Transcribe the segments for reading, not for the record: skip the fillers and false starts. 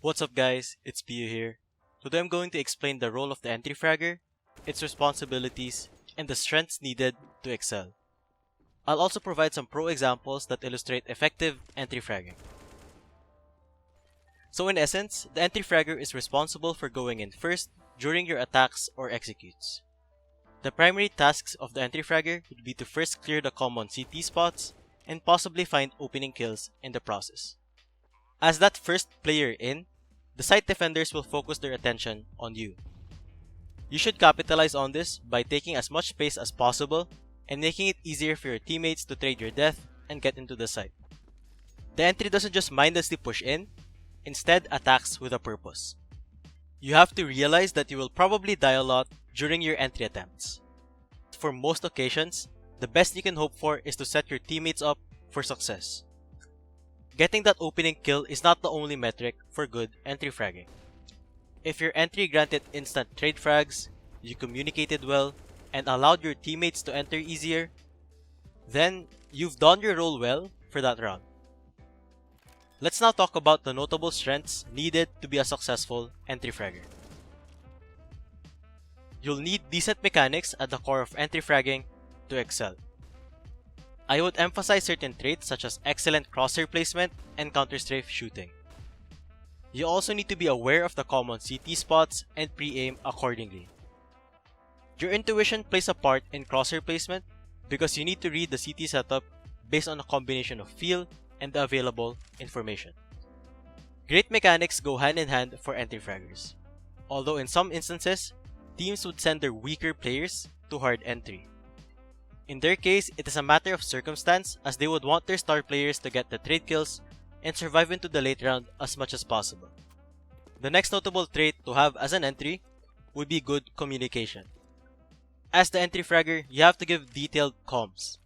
What's up guys, it's Pio here. Today I'm going to explain the role of the Entry Fragger, its responsibilities, and the strengths needed to excel. I'll also provide some pro examples that illustrate effective Entry Fragging. So in essence, the Entry Fragger is responsible for going in first during your attacks or executes. The primary tasks of the Entry Fragger would be to first clear the common CT spots and possibly find opening kills in the process. As that first player in, the site defenders will focus their attention on you. You should capitalize on this by taking as much space as possible and making it easier for your teammates to trade your death and get into the site. The entry doesn't just mindlessly push in, instead attacks with a purpose. You have to realize that you will probably die a lot during your entry attempts. For most occasions, the best you can hope for is to set your teammates up for success. Getting that opening kill is not the only metric for good entry fragging. If your entry granted instant trade frags, you communicated well, and allowed your teammates to enter easier, then you've done your role well for that round. Let's now talk about the notable strengths needed to be a successful entry fragger. You'll need decent mechanics at the core of entry fragging to excel. I would emphasize certain traits such as excellent crosshair placement and counter-strafe shooting. You also need to be aware of the common CT spots and pre-aim accordingly. Your intuition plays a part in crosshair placement because you need to read the CT setup based on a combination of feel and the available information. Great mechanics go hand in hand for entry fraggers, although in some instances, teams would send their weaker players to hard entry. In their case, it is a matter of circumstance as they would want their star players to get the trade kills and survive into the late round as much as possible. The next notable trait to have as an entry would be good communication. As the entry fragger, you have to give detailed comms.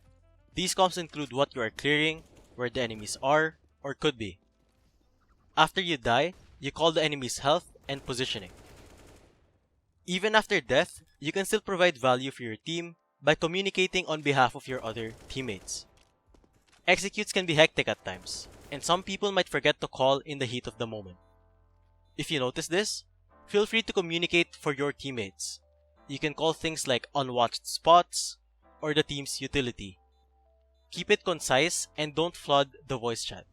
These comms include what you are clearing, where the enemies are or could be. After you die, you call the enemy's health and positioning. Even after death, you can still provide value for your team by communicating on behalf of your other teammates. Executes can be hectic at times, and some people might forget to call in the heat of the moment. If you notice this, feel free to communicate for your teammates. You can call things like unwatched spots or the team's utility. Keep it concise and don't flood the voice chat.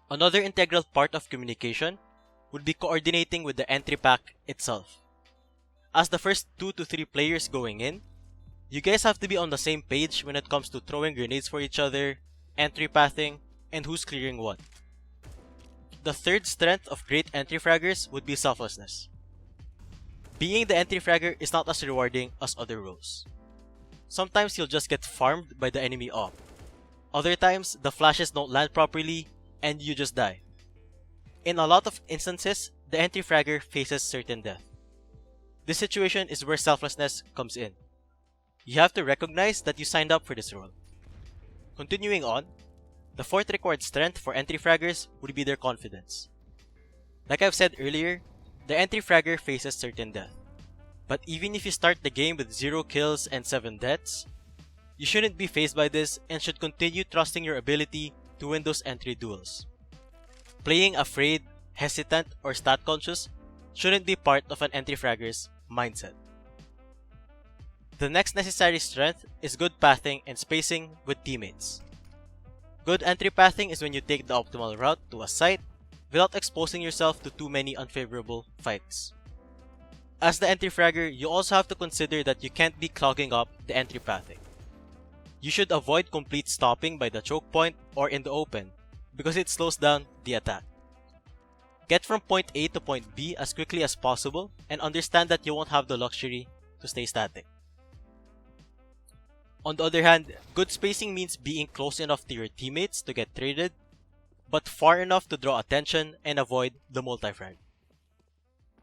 Another integral part of communication would be coordinating with the entry pack itself. As the first 2 to 3 players going in, you guys have to be on the same page when it comes to throwing grenades for each other, entry pathing, and who's clearing what. The third strength of great entry fraggers would be selflessness. Being the entry fragger is not as rewarding as other roles. Sometimes you'll just get farmed by the enemy op. Other times, the flashes don't land properly and you just die. In a lot of instances, the entry fragger faces certain death. This situation is where selflessness comes in. You have to recognize that you signed up for this role. Continuing on, the fourth required strength for entry fraggers would be their confidence. Like I've said earlier, the entry fragger faces certain death. But even if you start the game with 0 kills and 7 deaths, you shouldn't be fazed by this and should continue trusting your ability to win those entry duels. Playing afraid, hesitant, or stat conscious shouldn't be part of an entry fragger's mindset. The next necessary strength is good pathing and spacing with teammates. Good entry pathing is when you take the optimal route to a site without exposing yourself to too many unfavorable fights. As the entry fragger, you also have to consider that you can't be clogging up the entry pathing. You should avoid complete stopping by the choke point or in the open because it slows down the attack. Get from point A to point B as quickly as possible and understand that you won't have the luxury to stay static. On the other hand, good spacing means being close enough to your teammates to get traded, but far enough to draw attention and avoid the multi-frag.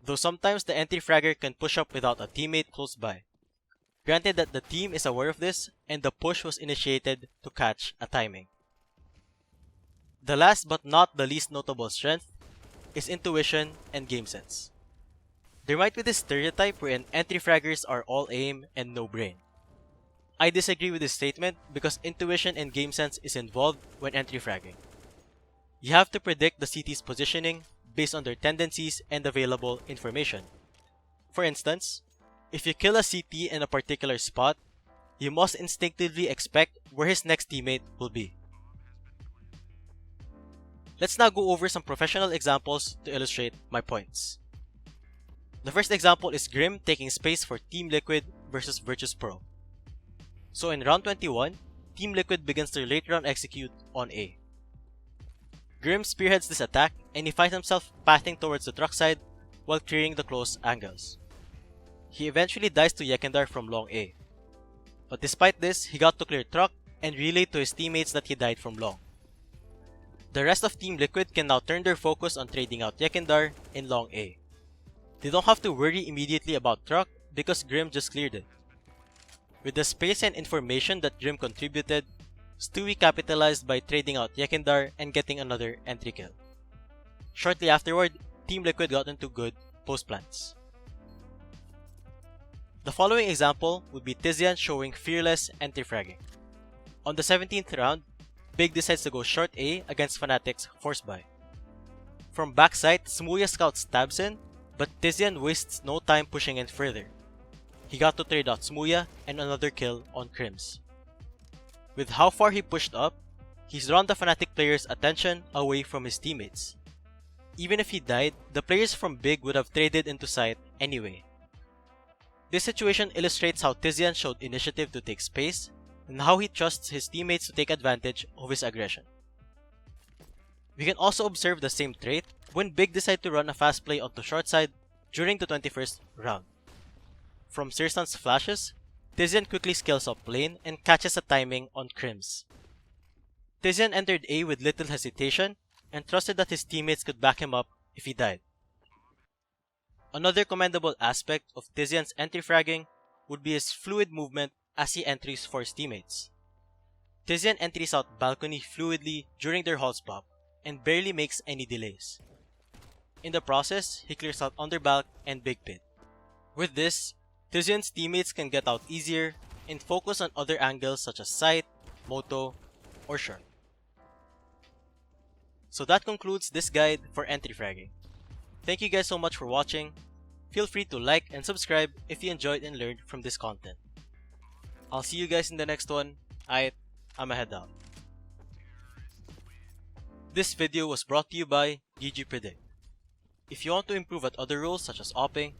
Though sometimes the entry fragger can push up without a teammate close by. Granted that the team is aware of this and the push was initiated to catch a timing. The last but not the least notable strength is intuition and game sense. There might be this stereotype wherein entry fraggers are all aim and no brain. I disagree with this statement because intuition and game sense is involved when entry fragging. You have to predict the CT's positioning based on their tendencies and available information. For instance, if you kill a CT in a particular spot, you must instinctively expect where his next teammate will be. Let's now go over some professional examples to illustrate my points. The first example is Grim taking space for Team Liquid versus Virtus Pro. So in round 21, Team Liquid begins their late round execute on A. Grim spearheads this attack and he finds himself pathing towards the truck side while clearing the close angles. He eventually dies to Yekindar from long A. But despite this, he got to clear truck and relay to his teammates that he died from long. The rest of Team Liquid can now turn their focus on trading out Yekindar in long A. They don't have to worry immediately about truck because Grim just cleared it. With the space and information that Grim contributed, Stewie capitalized by trading out Yekindar and getting another entry kill. Shortly afterward, Team Liquid got into good post-plants. The following example would be Tizian showing fearless entry fragging. On the 17th round, Big decides to go short A against Fnatic's force buy. From backside, Smuya Scout stabs in, but Tizian wastes no time pushing in further. He got to trade out Smuya and another kill on Crims. With how far he pushed up, he's drawn the Fnatic player's attention away from his teammates. Even if he died, the players from Big would have traded into sight anyway. This situation illustrates how Tizian showed initiative to take space and how he trusts his teammates to take advantage of his aggression. We can also observe the same trait when Big decide to run a fast play onto short side during the 21st round. From Sirsan's flashes, Tizian quickly scales up lane and catches a timing on Crims. Tizian entered A with little hesitation and trusted that his teammates could back him up if he died. Another commendable aspect of Tizian's entry fragging would be his fluid movement as he entries for his teammates. Tizian entries out balcony fluidly during their halls pop and barely makes any delays. In the process, he clears out underbalk and big pit. With this, Tizian's teammates can get out easier and focus on other angles such as sight, moto, or short. So that concludes this guide for entry fragging. Thank you guys so much for watching. Feel free to like and subscribe if you enjoyed and learned from this content. I'll see you guys in the next one. I'm a head out. This video was brought to you by GG Predict. If you want to improve at other roles such as opping,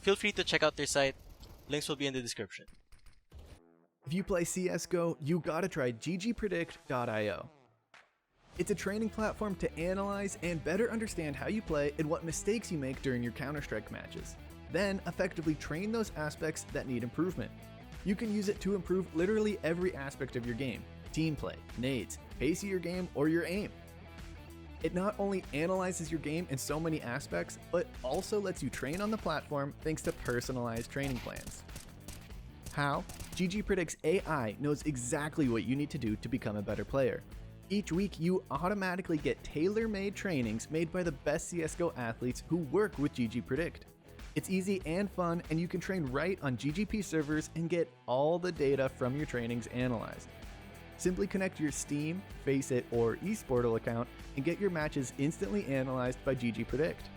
feel free to check out their site. Links will be in the description. If you play CSGO, you gotta try ggpredict.io. It's a training platform to analyze and better understand how you play and what mistakes you make during your Counterstrike matches. Then, effectively train those aspects that need improvement. You can use it to improve literally every aspect of your game: team play, nades, pace of your game, or your aim. It not only analyzes your game in so many aspects, but also lets you train on the platform thanks to personalized training plans. How? GG Predict's AI knows exactly what you need to do to become a better player. Each week, you automatically get tailor-made trainings made by the best CSGO athletes who work with GG Predict. It's easy and fun, and you can train right on GGP servers and get all the data from your trainings analyzed. Simply connect your Steam, Faceit, or eSportal account and get your matches instantly analyzed by GG Predict.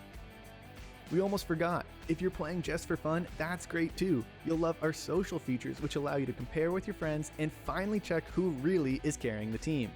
We almost forgot, if you're playing just for fun, that's great too. You'll love our social features, which allow you to compare with your friends and finally check who really is carrying the team.